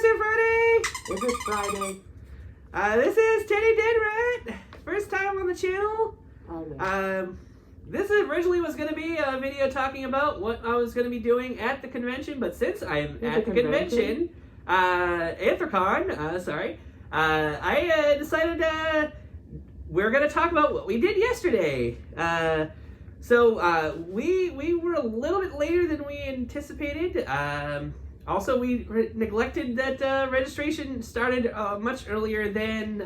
it Friday? Is it Friday? This is TeddyDeadrat. First time on the channel. This originally was going to be a video talking about what I was going to be doing at the convention, but since I'm at the convention, Anthrocon, I decided we're going to talk about what we did yesterday. So we were a little bit later than we anticipated. Also, we neglected that registration started much earlier than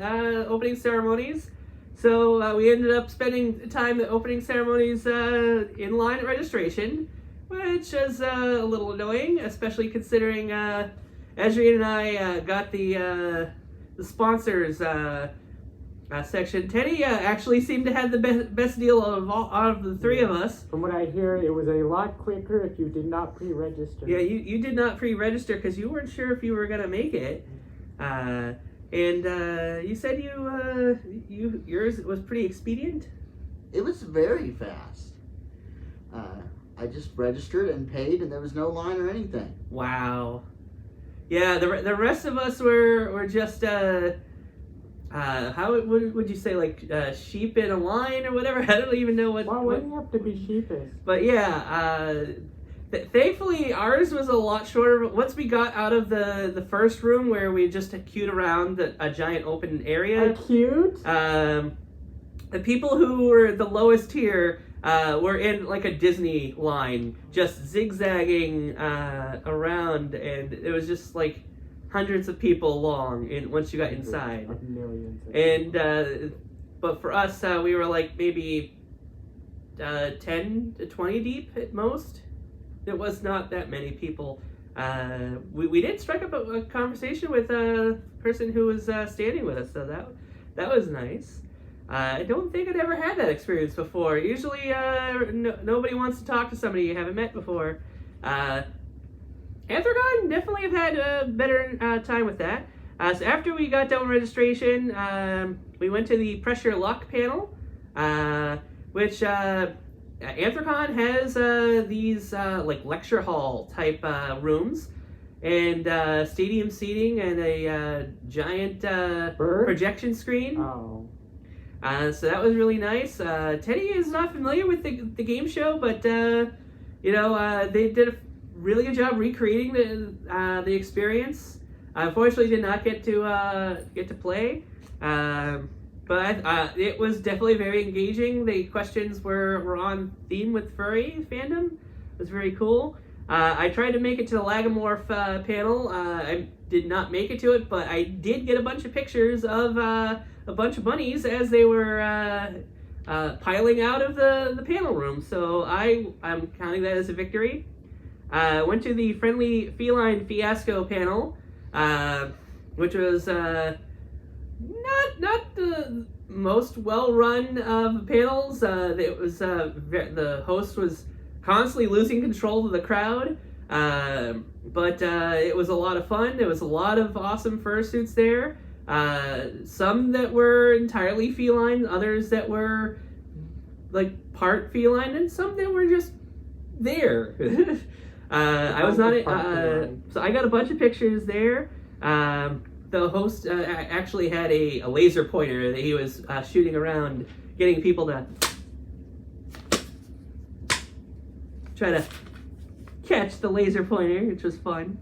opening ceremonies. So we ended up spending time at opening ceremonies in line at registration, which is a little annoying, especially considering Azurean and I got the sponsors section. Teddy actually seemed to have the best deal out of the three of us. From what I hear, it was a lot quicker if you did not pre-register. Yeah, you did not pre-register because you weren't sure if you were going to make it. And you said yours was pretty expedient? It was very fast. I just registered and paid, and there was no line or anything. Wow. Yeah, the rest of us were just how would you say, like sheep in a line or whatever? I don't even know what. Why wouldn't you have to be sheepish? But yeah, thankfully ours was a lot shorter. Once we got out of the first room where we just queued around a giant open area. Cute. The people who were the lowest tier were in like a Disney line, just zigzagging around, and it was just like hundreds of people long once you got inside. Millions. And but for us, we were like maybe 10 to 20 deep at most. It was not that many people. We did strike up a conversation with a person who was standing with us, so that was nice. I don't think I'd ever had that experience before. Usually, nobody wants to talk to somebody you haven't met before. Anthrocon, definitely have had a better time with that. So after we got done registration, we went to the Pressure Luck panel, which Anthrocon has these like lecture hall type rooms and stadium seating and a giant projection screen. Oh. So that was really nice. Teddy is not familiar with the game show, but they did a really good job recreating the experience. Unfortunately, did not get to play, but it was definitely very engaging. The questions were on theme with furry fandom. It was very cool. I tried to make it to the Lagomorph panel. I did not make it to it, but I did get a bunch of pictures of a bunch of bunnies as they were piling out of the panel room. So I'm counting that as a victory. Went to the Friendly Feline Fiasco panel, which was not the most well-run of panels. It was the host was constantly losing control of the crowd, but it was a lot of fun. There was a lot of awesome fursuits there. Some that were entirely feline, others that were like part feline, and some that were just there. I was not so I got a bunch of pictures there. The host actually had a laser pointer that he was shooting around, getting people to try to catch the laser pointer, which was fun.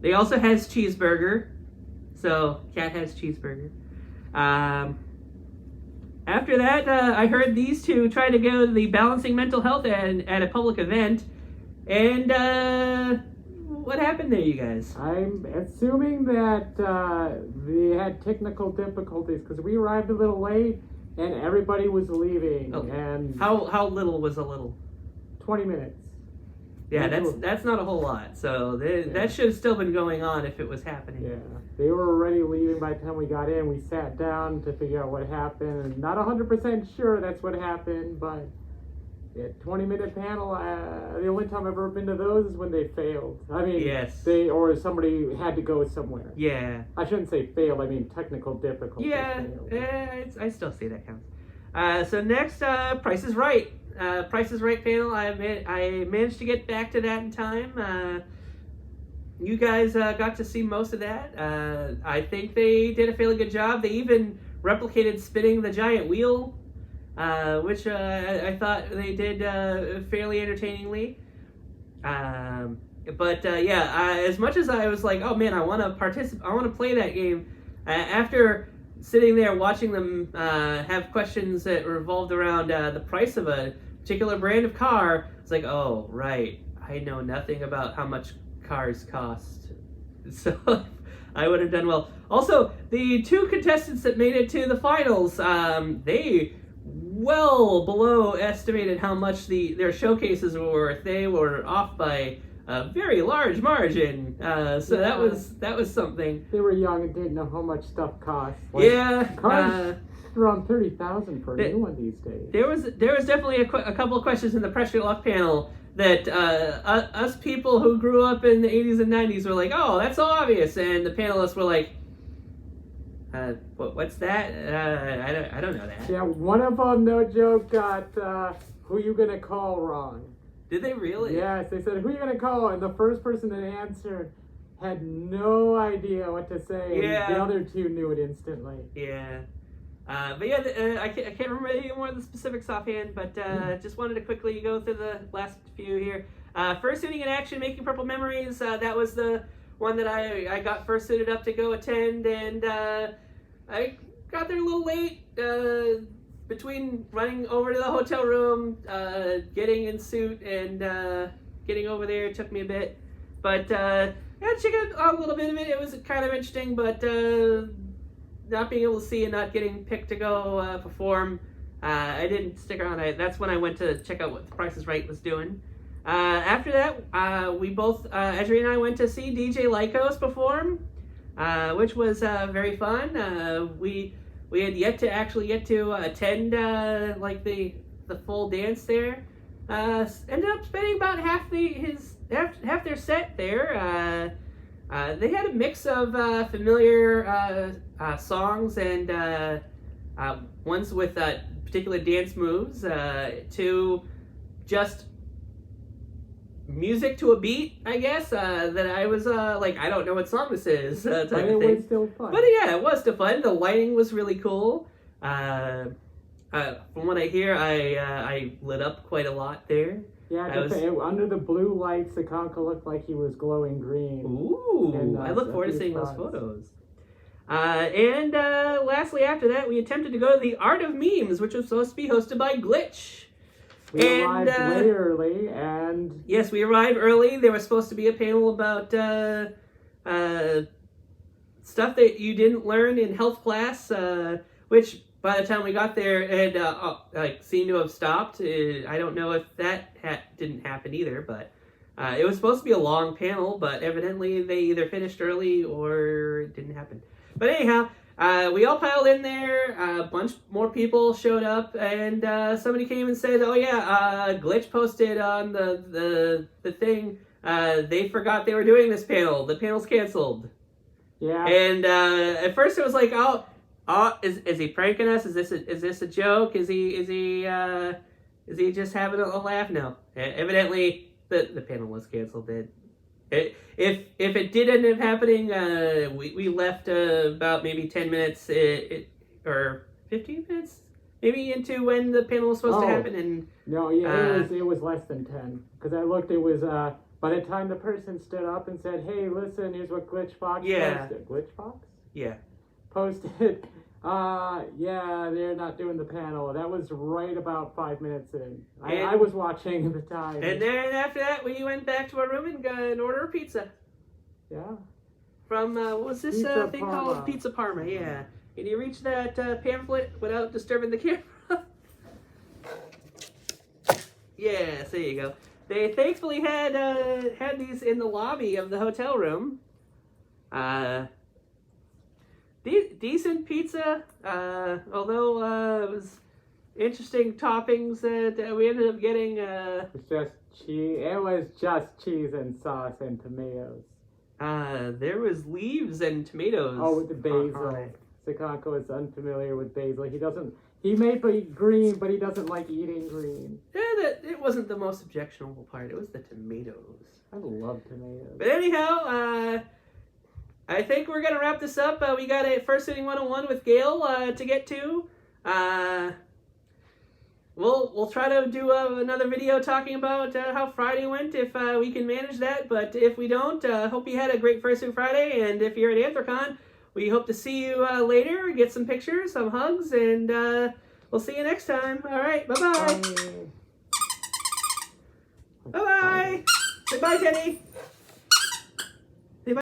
They also has cheeseburger, so Cat has cheeseburger. After that, I heard these two try to go to the Balancing Mental Health at a public event. And what happened there, you guys? I'm assuming that they had technical difficulties because we arrived a little late and everybody was leaving. Oh. And how little was a little? 20 minutes. Yeah, that's not a whole lot. So that should have still been going on if it was happening. Yeah, they were already leaving by the time we got in. We sat down to figure out what happened, and not 100% sure that's what happened, but. Yeah, 20-minute panel. The only time I've ever been to those is when they failed. I mean, yes. or somebody had to go somewhere. Yeah. I shouldn't say failed. I mean technical difficulties. Yeah, I still say that counts. So next, Price is Right. Price is Right panel. I managed to get back to that in time. you guys got to see most of that. I think they did a fairly good job. They even replicated spinning the giant wheel, which I thought they did fairly entertainingly. As much as I was like, oh man, I want to participate, I want to play that game. After sitting there watching them have questions that revolved around the price of a particular brand of car, it's like, oh right, I know nothing about how much cars cost, so I would have done well. Also, the two contestants that made it to the finals, they well below estimated how much their showcases were worth. They were off by a very large margin, so Yeah. that was something. They were young and didn't know how much stuff costs. Yeah, Around 30,000 for a new one these days. there was definitely a couple of questions in the Press Your Luck panel that us people who grew up in the 80s and 90s were like, oh, that's so obvious, and the panelists were like, what's that? I don't know that. Yeah, one of them, no joke, got who you gonna call wrong. Did they really? Yes, they said, who you gonna call? And the first person that answered had no idea what to say. Yeah. And the other two knew it instantly. Yeah. I can't remember any more of the specifics offhand, but just wanted to quickly go through the last few here. First Suiting in Action, Making Purple Memories, that was the one that I got first suited up to go attend, and I got there a little late, between running over to the hotel room, getting in suit, and getting over there. It took me a bit, but yeah, check out a little bit of it. It was kind of interesting, but not being able to see and not getting picked to go perform, I didn't stick around. That's when I went to check out what The Price is Right was doing. After that, we both, Azurean and I, went to see DJ Lycos perform, which was very fun. We had yet to actually get to attend like the full dance there. Ended up spending about half their set there. They had a mix of familiar songs and ones with particular dance moves, to just music to a beat, I guess, that I was like, I don't know what song this is, type But of it thing. was still fun. But yeah, it was still fun. The lighting was really cool. From what I hear, I lit up quite a lot there. Yeah, under the blue lights, the Conca looked like he was glowing green. Ooh, And, I look forward to few seeing those spots. photos. And lastly, after that, we attempted to go to the Art of Memes, which was supposed to be hosted by Glitch. We arrived way early, and yes, we arrived early. There was supposed to be a panel about stuff that you didn't learn in health class, which by the time we got there had seemed to have stopped. I don't know if that didn't happen either, but it was supposed to be a long panel, but evidently they either finished early or it didn't happen. But anyhow, we all piled in there. A bunch more people showed up, and somebody came and said, "Oh yeah, Glitch posted on the thing. They forgot they were doing this panel. The panel's canceled." yeah, And at first it was like, "Oh, is he pranking us? Is this a joke? Is he just having a laugh?" No, evidently the panel was canceled. If it did end up happening, we left about maybe 10 minutes or 15 minutes maybe into when the panel was supposed to happen. And no, yeah, it was less than 10, because I looked. It was by the time the person stood up and said, "Hey, listen, here's what Glitch Fox posted." Glitch Fox? Yeah. Posted. Yeah, they're not doing the panel. That was right about 5 minutes in. I was watching at the time. And then after that, we went back to our room and ordered a pizza. Yeah. From, what was this Pizza thing Parma. called? Pizza Parma, yeah. Can you reach that pamphlet without disturbing the camera? Yes, there you go. They thankfully had these in the lobby of the hotel room. Decent pizza, although it was interesting toppings that we ended up getting. It was just cheese. It was just cheese and sauce and tomatoes. There was leaves and tomatoes. Oh, with the on basil. it. Sikanko is unfamiliar with basil. He may be green, but he doesn't like eating green. Yeah, it wasn't the most objectionable part. It was the tomatoes. I love tomatoes. But anyhow, I think we're going to wrap this up. We got a First Inning 101 with Gail to get to. We'll try to do another video talking about how Friday went if we can manage that. But if we don't, hope you had a great First Inning Friday. And if you're at Anthrocon, we hope to see you later, get some pictures, some hugs, and we'll see you next time. All right, bye-bye. Bye-bye. Goodbye, Teddy.